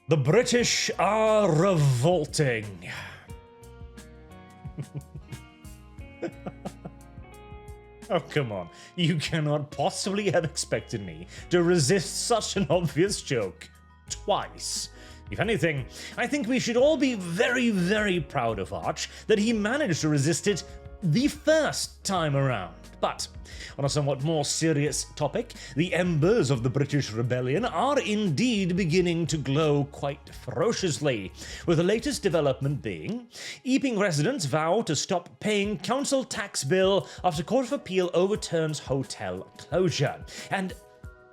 The British are revolting. Oh, come on. You cannot possibly have expected me to resist such an obvious joke twice. If anything, I think we should all be very, very proud of Arch that he managed to resist it the first time around. But on a somewhat more serious topic, the embers of the British Rebellion are indeed beginning to glow quite ferociously, with the latest development being Epping residents vow to stop paying council tax bill after Court of Appeal overturns hotel closure. And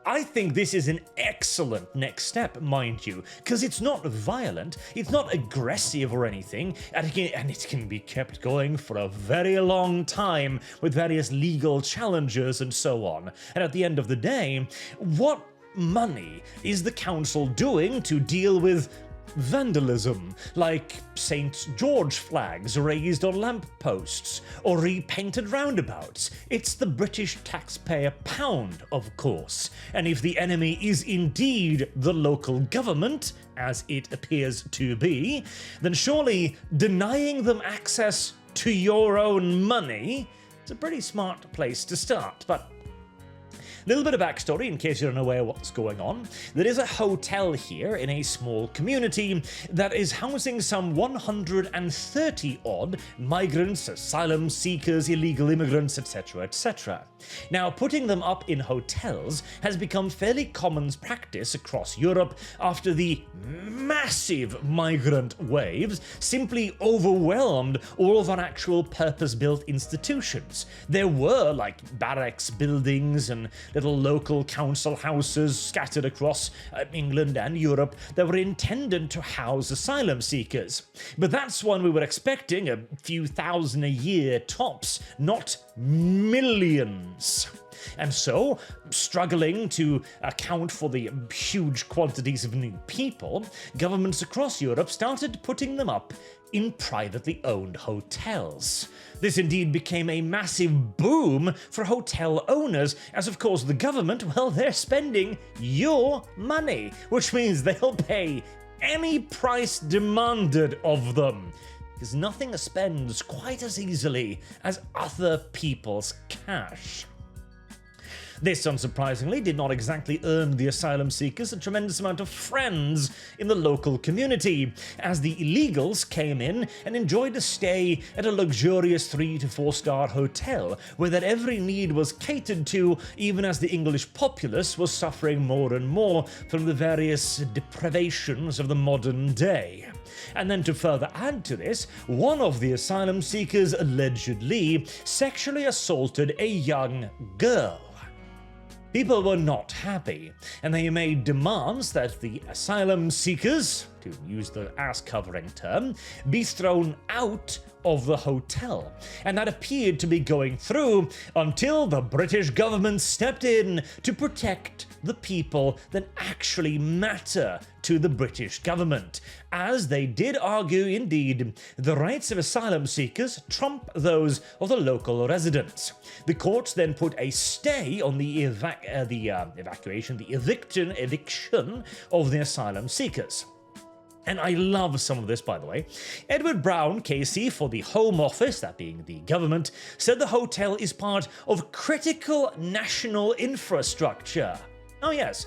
I think this is an excellent next step, mind you, because it's not violent, it's not aggressive or anything, and it can be kept going for a very long time with various legal challenges and so on. And at the end of the day, what money is the council doing to deal with vandalism, like St. George flags raised on lampposts or repainted roundabouts? It's the British taxpayer pound, of course, and if the enemy is indeed the local government, as it appears to be, then surely denying them access to your own money is a pretty smart place to start. But little bit of backstory in case you're unaware what's going on. There is a hotel here in a small community that is housing some 130 odd migrants, asylum seekers, illegal immigrants, etc, etc. Now, putting them up in hotels has become fairly common practice across Europe after the massive migrant waves simply overwhelmed all of our actual purpose-built institutions. There were like barracks buildings and little local council houses scattered across England and Europe that were intended to house asylum seekers. But that's one we were expecting, a few thousand a year tops, not millions. And so, struggling to account for the huge quantities of new people, governments across Europe started putting them up in privately owned hotels. This indeed became a massive boom for hotel owners, as of course the government, well, they're spending your money, which means they'll pay any price demanded of them, because nothing spends quite as easily as other people's cash. This, unsurprisingly, did not exactly earn the asylum seekers a tremendous amount of friends in the local community, as the illegals came in and enjoyed a stay at a luxurious 3 to 4 star hotel, where their every need was catered to, even as the English populace was suffering more and more from the various deprivations of the modern day. And then to further add to this, one of the asylum seekers allegedly sexually assaulted a young girl. People were not happy, and they made demands that the asylum seekers, to use the ass-covering term, be thrown out of the hotel, and that appeared to be going through until the British government stepped in to protect the people that actually matter to the British government, as they did argue indeed the rights of asylum seekers trump those of the local residents. The courts then put a stay on the eviction of the asylum seekers. And I love some of this, by the way. Edward Brown, KC, for the Home Office, that being the government, said the hotel is part of critical national infrastructure. Oh yes,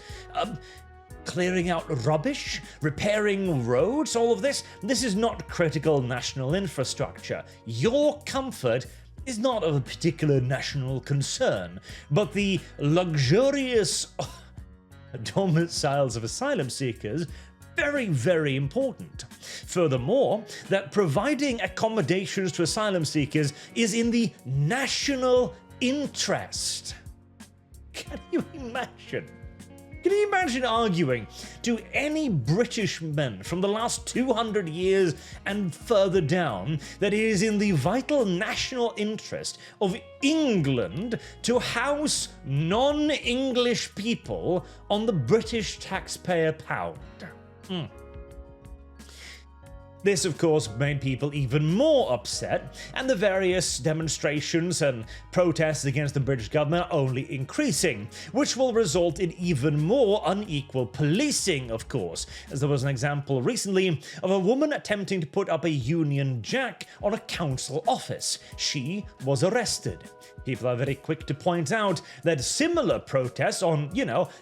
clearing out rubbish, repairing roads, all of this. This is not critical national infrastructure. Your comfort is not of a particular national concern, but the luxurious domiciles of asylum seekers, very, very important. Furthermore, that providing accommodations to asylum seekers is in the national interest. Can you imagine? Can you imagine arguing to any British men from the last 200 years and further down that it is in the vital national interest of England to house non-English people on the British taxpayer pound? This, of course, made people even more upset, and the various demonstrations and protests against the British government are only increasing, which will result in even more unequal policing, of course, as there was an example recently of a woman attempting to put up a Union Jack on a council office. She was arrested. People are very quick to point out that similar protests on,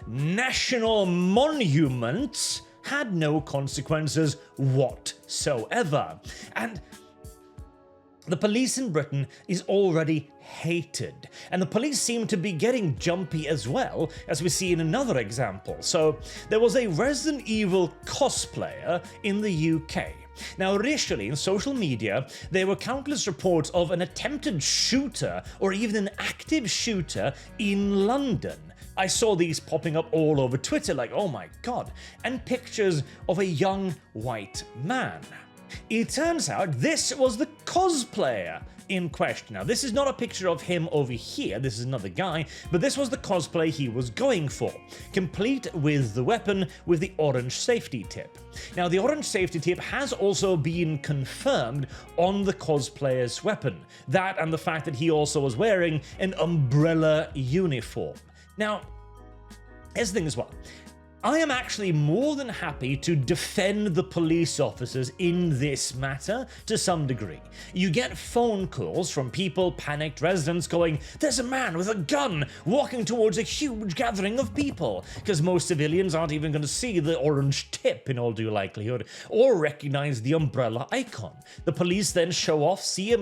national monuments had no consequences whatsoever. And the police in Britain is already hated, and the police seem to be getting jumpy as well, as we see in another example. So there was a Resident Evil cosplayer in the UK. Now, initially, in social media, there were countless reports of an attempted shooter or even an active shooter in London. I saw these popping up all over Twitter like, oh my god, and pictures of a young white man. It turns out this was the cosplayer in question. Now, this is not a picture of him over here, this is another guy, but this was the cosplay he was going for, complete with the weapon with the orange safety tip. Now, the orange safety tip has also been confirmed on the cosplayer's weapon, that and the fact that he also was wearing an umbrella uniform. Now, here's the thing as well. I am actually more than happy to defend the police officers in this matter to some degree. You get phone calls from people, panicked residents going, there's a man with a gun walking towards a huge gathering of people, because most civilians aren't even going to see the orange tip in all due likelihood, or recognize the umbrella icon. The police then see a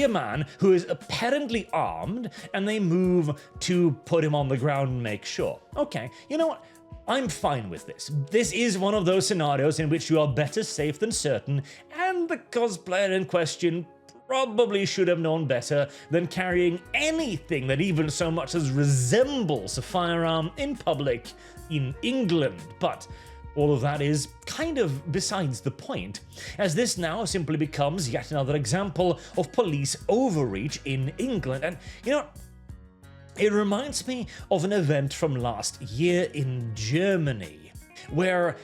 man who is apparently armed, and they move to put him on the ground and make sure. Okay, you know what? I'm fine with this. This is one of those scenarios in which you are better safe than certain, and the cosplayer in question probably should have known better than carrying anything that even so much as resembles a firearm in public in England. But all of that is kind of besides the point, as this now simply becomes yet another example of police overreach in England. And it reminds me of an event from last year in Germany, where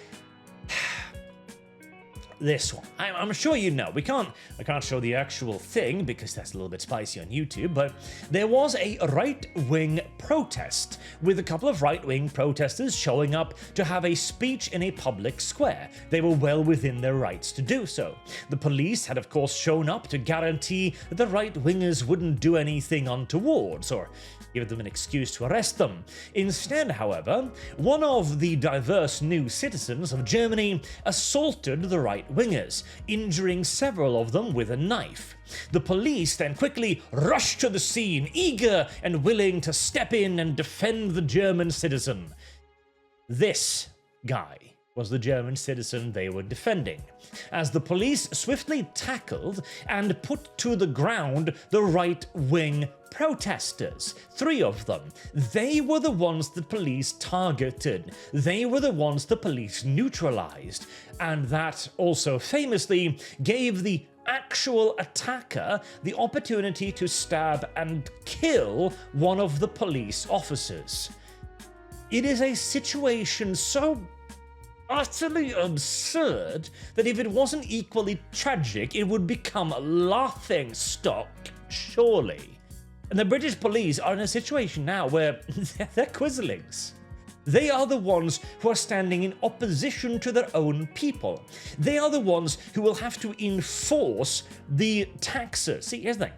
this one, I'm sure you know, I can't show the actual thing because that's a little bit spicy on YouTube, but there was a right-wing protest with a couple of right-wing protesters showing up to have a speech in a public square. They were well within their rights to do so. The police had of course shown up to guarantee that the right-wingers wouldn't do anything untoward, or give them an excuse to arrest them. Instead, however, one of the diverse new citizens of Germany assaulted the right-wingers, injuring several of them with a knife. The police then quickly rushed to the scene, eager and willing to step in and defend the German citizen. This guy was the German citizen they were defending, as the police swiftly tackled and put to the ground the right-wing protesters. 3 of them. They were the ones the police targeted. They were the ones the police neutralized. And that also famously gave the actual attacker the opportunity to stab and kill one of the police officers. It is a situation so utterly absurd that if it wasn't equally tragic, it would become a laughing stock, surely. And the British police are in a situation now where they're quislings. They are the ones who are standing in opposition to their own people. They are the ones who will have to enforce the taxes. See, here's the thing.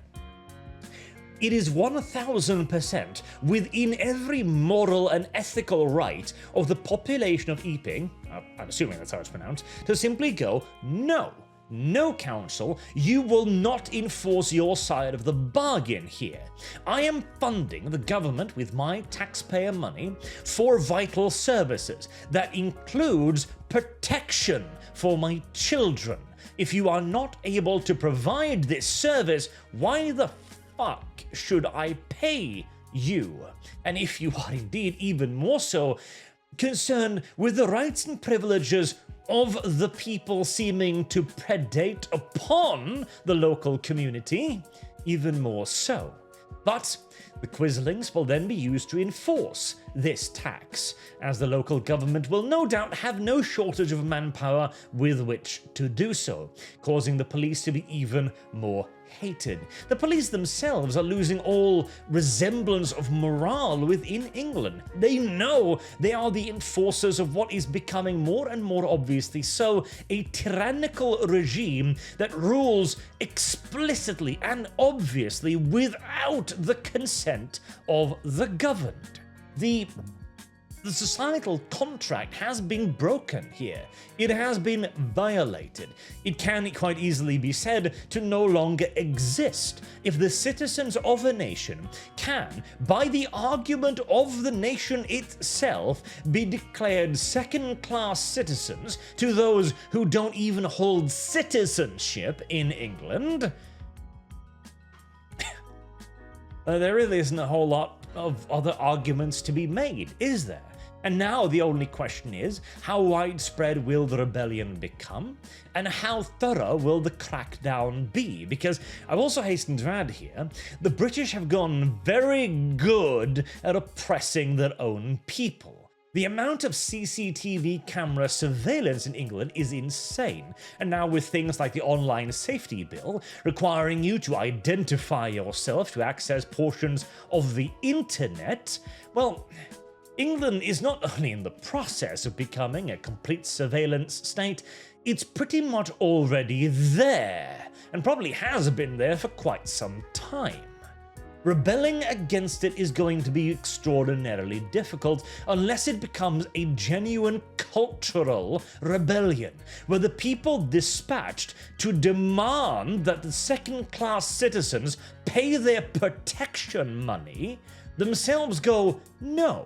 It is 1000% within every moral and ethical right of the population of Epping, I'm assuming that's how it's pronounced, to simply go, no council, you will not enforce your side of the bargain here. I am funding the government with my taxpayer money for vital services. That includes protection for my children. If you are not able to provide this service, why the fuck should I pay you? And if you are indeed even more so concerned with the rights and privileges of the people seeming to predate upon the local community, even more so. But The quislings will then be used to enforce this tax, as the local government will no doubt have no shortage of manpower with which to do so, causing the police to be even more hated. The police themselves are losing all resemblance of morale within England. They know they are the enforcers of what is becoming more and more obviously so a tyrannical regime that rules explicitly and obviously without the consent of the governed. The societal contract has been broken here. It has been violated. It can quite easily be said to no longer exist if the citizens of a nation can, by the argument of the nation itself, be declared second-class citizens to those who don't even hold citizenship in England. There really isn't a whole lot of other arguments to be made, is there? And now the only question is, how widespread will the rebellion become? And how thorough will the crackdown be? Because I've also hastened to add here, the British have gone very good at oppressing their own people. The amount of CCTV camera surveillance in England is insane, and now with things like the Online Safety Bill requiring you to identify yourself to access portions of the internet, well, England is not only in the process of becoming a complete surveillance state, it's pretty much already there, and probably has been there for quite some time. Rebelling against it is going to be extraordinarily difficult unless it becomes a genuine cultural rebellion, where the people dispatched to demand that the second-class citizens pay their protection money themselves go, no,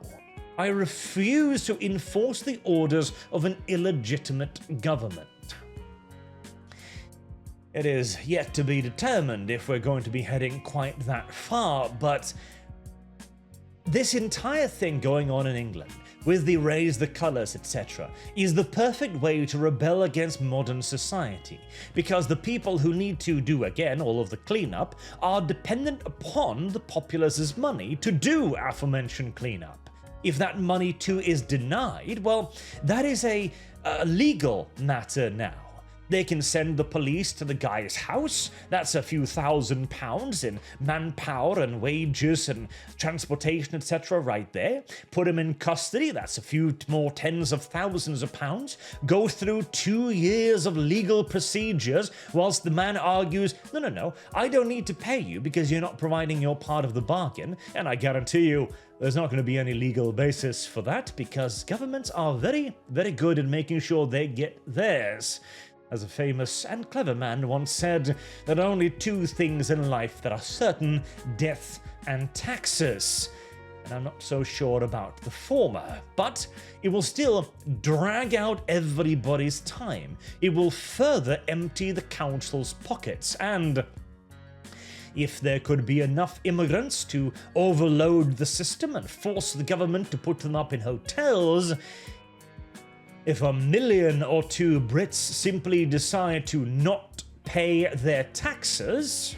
I refuse to enforce the orders of an illegitimate government. It is yet to be determined if we're going to be heading quite that far, but this entire thing going on in England, with the raise the colours, etc., is the perfect way to rebel against modern society, because the people who need to do, again, all of the cleanup, are dependent upon the populace's money to do aforementioned cleanup. If that money too is denied, well, that is a legal matter now. They can send the police to the guy's house. That's a few £1,000s in manpower and wages and transportation, etc. right there. Put him in custody. That's a few more tens of thousands of pounds. Go through 2 years of legal procedures whilst the man argues, no, I don't need to pay you because you're not providing your part of the bargain. And I guarantee you, there's not going to be any legal basis for that because governments are very, very good at making sure they get theirs. As a famous and clever man once said, there are only two things in life that are certain: death and taxes. And I'm not so sure about the former, but it will still drag out everybody's time. It will further empty the council's pockets, and if there could be enough immigrants to overload the system and force the government to put them up in hotels, if 1 million or 2 Brits simply decide to not pay their taxes,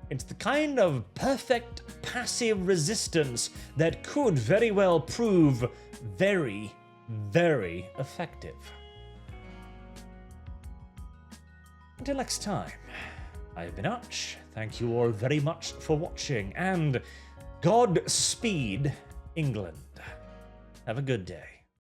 it's the kind of perfect passive resistance that could very well prove very, very effective. Until next time, I've been Arch. Thank you all very much for watching, and Godspeed, England. Have a good day.